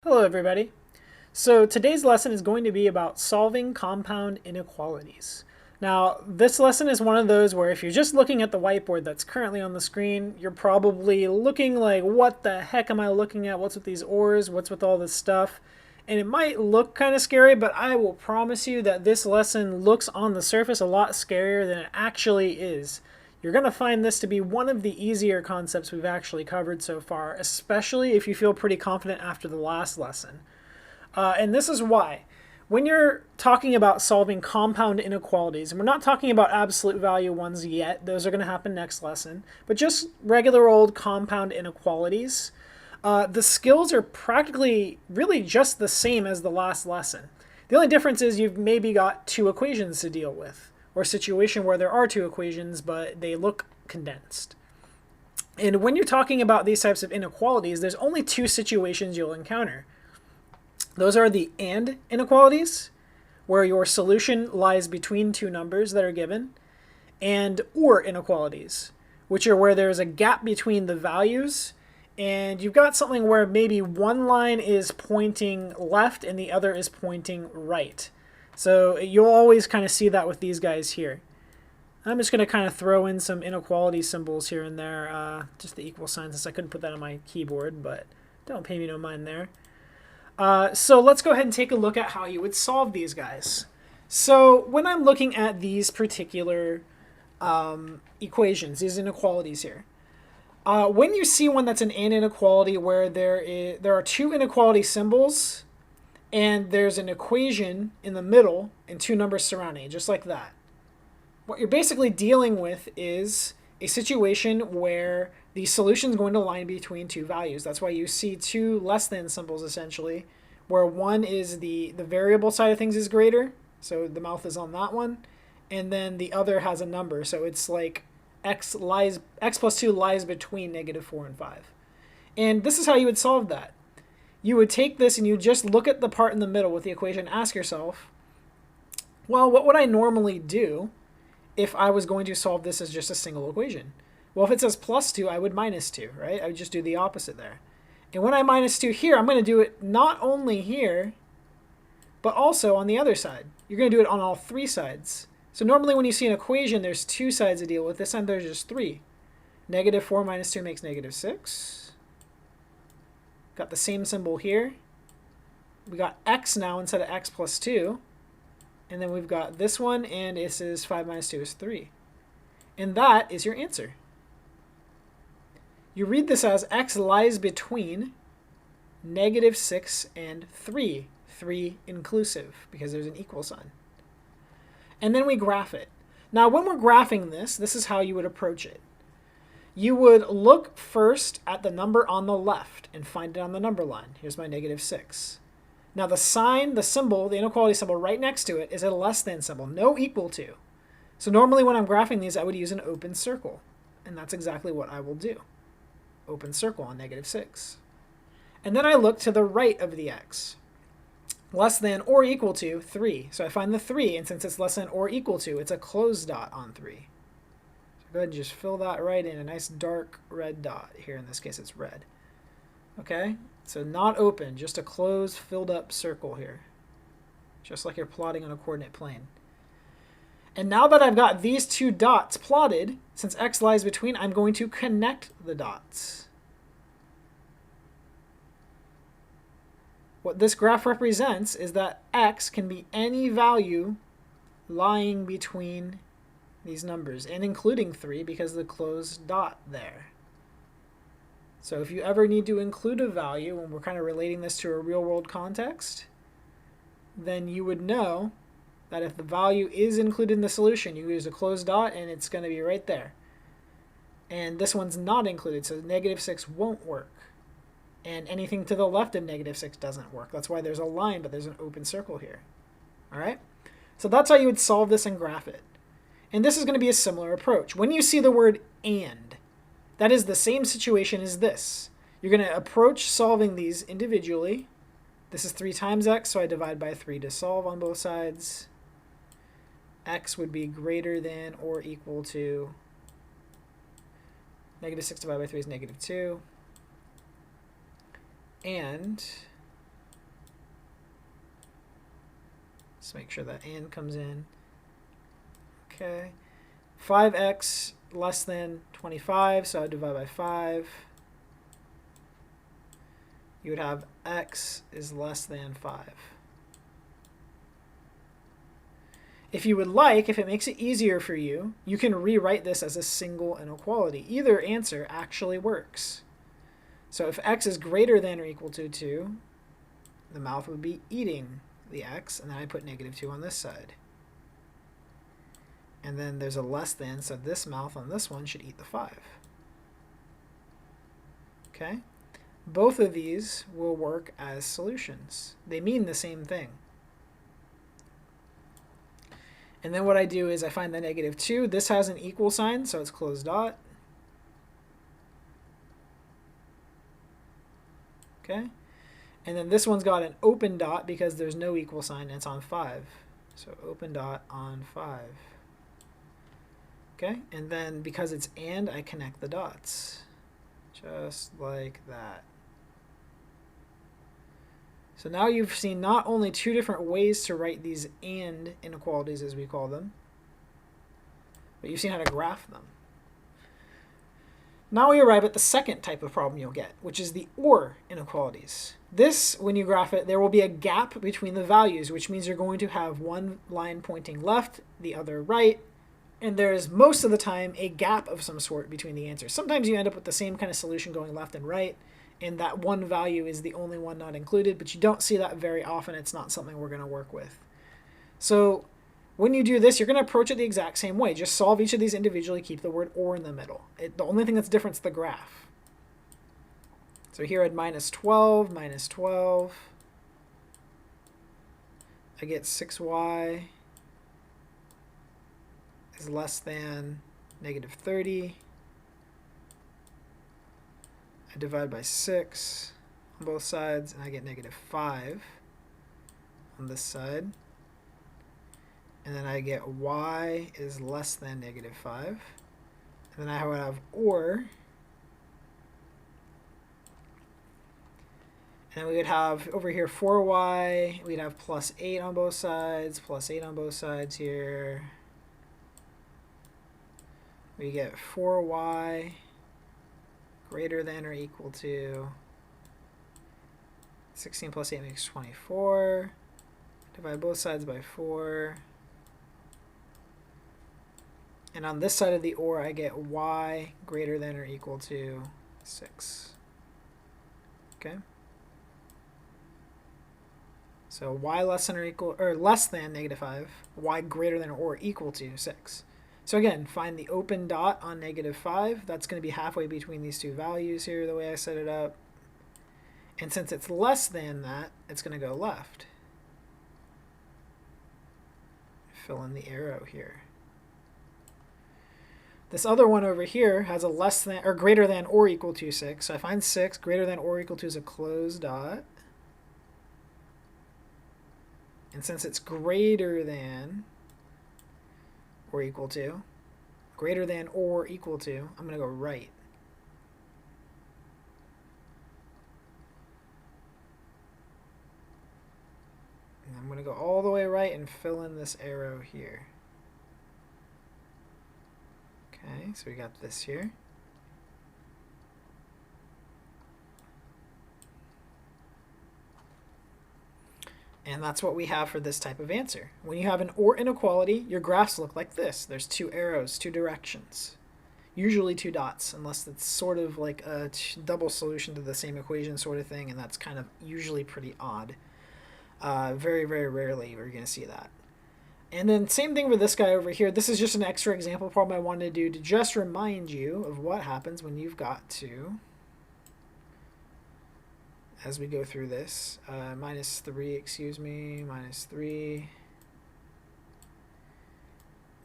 Hello everybody. So today's lesson is going to be about solving compound inequalities. Now, this lesson is one of those where if you're just looking at the whiteboard that's currently on the screen, you're probably looking like, what the heck am I looking at? What's with these ors? What's with all this stuff? And it might look kind of scary, but I will promise you that this lesson looks on the surface a lot scarier than it actually is. You're going to find this to be one of the easier concepts we've actually covered so far, especially if you feel pretty confident after the last lesson. And this is why. When you're talking about solving compound inequalities, and we're not talking about absolute value ones yet, those are going to happen next lesson, but just regular old compound inequalities, the skills are practically really just the same as the last lesson. The only difference is you've maybe got two equations to deal with, or a situation where there are two equations, but they look condensed. And when you're talking about these types of inequalities, there's only two situations you'll encounter. Those are the and inequalities, where your solution lies between two numbers that are given, and or inequalities, which are where there's a gap between the values, and you've got something where maybe one line is pointing left and the other is pointing right. So you'll always kind of see that with these guys here. I'm just going to kind of throw in some inequality symbols here and there, just the equal sign since I couldn't put that on my keyboard, but don't pay me no mind there. So let's go ahead and take a look at how you would solve these guys. So when I'm looking at these particular equations, these inequalities here, when you see one that's an and inequality where there are two inequality symbols and there's an equation in the middle and two numbers surrounding it, just like that, what you're basically dealing with is a situation where the solution is going to lie between two values. That's why you see two less than symbols essentially, where one is the variable side of things is greater, so the mouth is on that one, and then the other has a number, so it's like x plus 2 lies between -4 and 5. And this is how you would solve that. You would take this and you just look at the part in the middle with the equation, ask yourself, well, what would I normally do if I was going to solve this as just a single equation? Well, if it says plus 2, I would minus 2, right? I would just do the opposite there. And when I minus 2 here, I'm going to do it not only here, but also on the other side. You're going to do it on all three sides. So normally when you see an equation, there's two sides to deal with. This time there's just three. -4 minus 2 makes -6. Got the same symbol here. We got x now instead of x plus 2. And then we've got this one, and this is 5 minus 2 is 3. And that is your answer. You read this as x lies between -6 and 3. 3 inclusive, because there's an equal sign. And then we graph it. Now, when we're graphing this, this is how you would approach it. You would look first at the number on the left and find it on the number line. Here's my -6. Now the sign, the symbol, the inequality symbol right next to it is a less than symbol, no equal to. So normally when I'm graphing these, I would use an open circle. And that's exactly what I will do. Open circle on -6. And then I look to the right of the x. Less than or equal to 3. So I find the 3, and since it's less than or equal to, it's a closed dot on 3. So go ahead and just fill that right in, a nice dark red dot. Here in this case it's red. Okay, so not open, just a closed, filled up circle here. Just like you're plotting on a coordinate plane. And now that I've got these two dots plotted, since x lies between, I'm going to connect the dots. What this graph represents is that x can be any value lying between these numbers, and including 3 because of the closed dot there. So if you ever need to include a value, when we're kind of relating this to a real-world context, then you would know that if the value is included in the solution, you use a closed dot and it's going to be right there. And this one's not included, so -6 won't work. And anything to the left of -6 doesn't work. That's why there's a line, but there's an open circle here. All right? So that's how you would solve this and graph it. And this is going to be a similar approach. When you see the word and, that is the same situation as this. You're going to approach solving these individually. This is 3 times x, so I divide by 3 to solve on both sides. X would be greater than or equal to -6 divided by 3 is -2. And Just make sure that and comes in. Okay. 5x less than 25, so I divide by 5. You would have x is less than 5. If you would like, if it makes it easier for you, you can rewrite this as a single inequality. Either answer actually works. So if x is greater than or equal to 2, the mouth would be eating the x, and then I put negative 2 on this side. And then there's a less than, so this mouth on this one should eat the 5. Okay? Both of these will work as solutions. They mean the same thing. And then what I do is I find the negative 2. This has an equal sign, so it's closed dot. Okay? And then this one's got an open dot because there's no equal sign, and it's on 5. So open dot on 5. Okay? And then because it's and, I connect the dots. Just like that. So now you've seen not only two different ways to write these and inequalities, as we call them, but you've seen how to graph them. Now we arrive at the second type of problem you'll get, which is the or inequalities. This, when you graph it, there will be a gap between the values, which means you're going to have one line pointing left, the other right, and there is most of the time a gap of some sort between the answers. Sometimes you end up with the same kind of solution going left and right, and that one value is the only one not included, but you don't see that very often. It's not something we're going to work with. So when you do this, you're going to approach it the exact same way. Just solve each of these individually, keep the word or in the middle. The only thing that's different is the graph. So here at minus 12, I get 6y is less than negative 30. I divide by 6 on both sides, and I get negative 5 on this side. And then I get y is less than negative 5. And then I would have or. And we would have over here 4y. We'd have plus 8 on both sides, plus 8 on both sides here. We get 4y greater than or equal to 16 plus 8 makes 24. Divide both sides by 4. And on this side of the or, I get y greater than or equal to 6. Okay? So y less than or equal, or less than negative 5, y greater than or equal to 6. So again, find the open dot on negative 5. That's going to be halfway between these two values here, the way I set it up. And since it's less than that, it's going to go left. Fill in the arrow here. This other one over here has a less than, or greater than or equal to 6. So I find 6 greater than or equal to is a closed dot. And since it's greater than or equal to, greater than or equal to, I'm going to go right. And I'm going to go all the way right and fill in this arrow here. Okay, so we got this here. And that's what we have for this type of answer. When you have an or inequality, your graphs look like this. There's two arrows, two directions. Usually two dots, unless it's sort of like a double solution to the same equation sort of thing, and that's kind of usually pretty odd. Very, very rarely we're going to see that. And then same thing with this guy over here. This is just an extra example problem I wanted to do to just remind you of what happens when you've got to, as we go through this, minus 3, minus 3.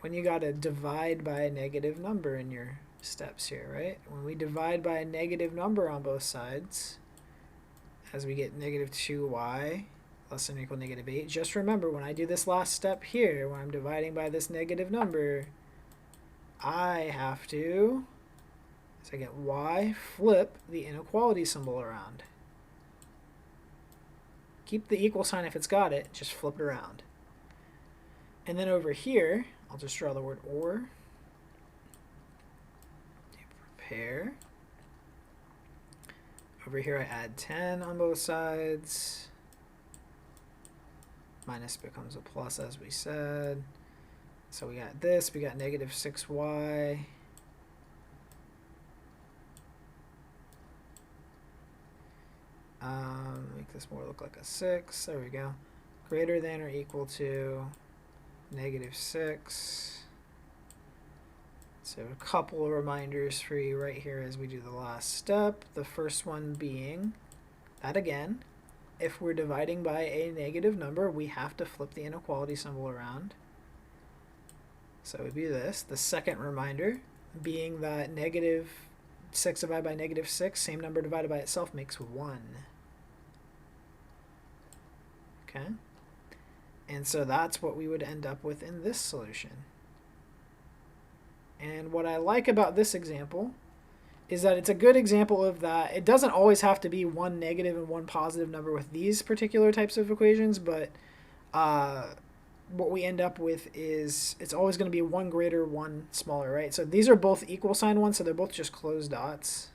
When you got to divide by a negative number in your steps here, right? When we divide by a negative number on both sides, as we get negative 2y less than or equal to negative 8, just remember when I do this last step here, when I'm dividing by this negative number, I have to, as I get y, flip the inequality symbol around. Keep the equal sign if it's got it, just flip it around. And then over here, I'll just draw the word or. Prepare. Over here, I add 10 on both sides. Minus becomes a plus, as we said. So we got this. We got negative 6y. Make this more look like a 6. There we go. Greater than or equal to negative 6. So a couple of reminders for you right here as we do the last step. The first one being that, again, if we're dividing by a negative number, we have to flip the inequality symbol around. So it would be this. The second reminder being that negative 6 divided by negative 6, same number divided by itself makes 1. Okay? And so that's what we would end up with in this solution. And what I like about this example is that it's a good example of that. It doesn't always have to be one negative and one positive number with these particular types of equations, but what we end up with is it's always going to be one greater, one smaller, right? So these are both equal sign ones, so they're both just closed dots.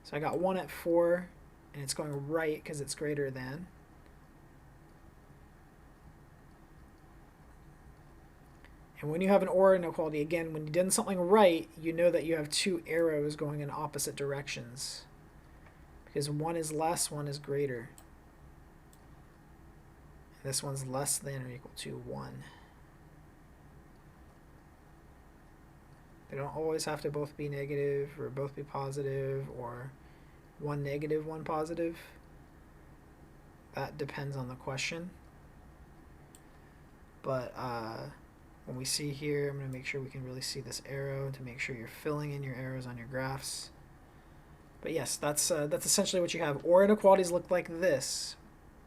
So I got 1 at 4, and it's going right because it's greater than. And when you have an OR inequality, again, when you've done something right, you know that you have 2 arrows going in opposite directions. Because one is less, one is greater. And this one's less than or equal to 1. They don't always have to both be negative or both be positive or one negative, one positive. That depends on the question. But when we see here, I'm going to make sure we can really see this arrow to make sure you're filling in your arrows on your graphs. But yes, that's essentially what you have. OR inequalities look like this.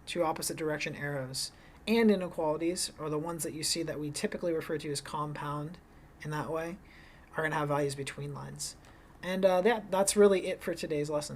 2 opposite direction arrows. And inequalities, or the ones that you see that we typically refer to as compound in that way, are going to have values between lines. And that's really it for today's lesson.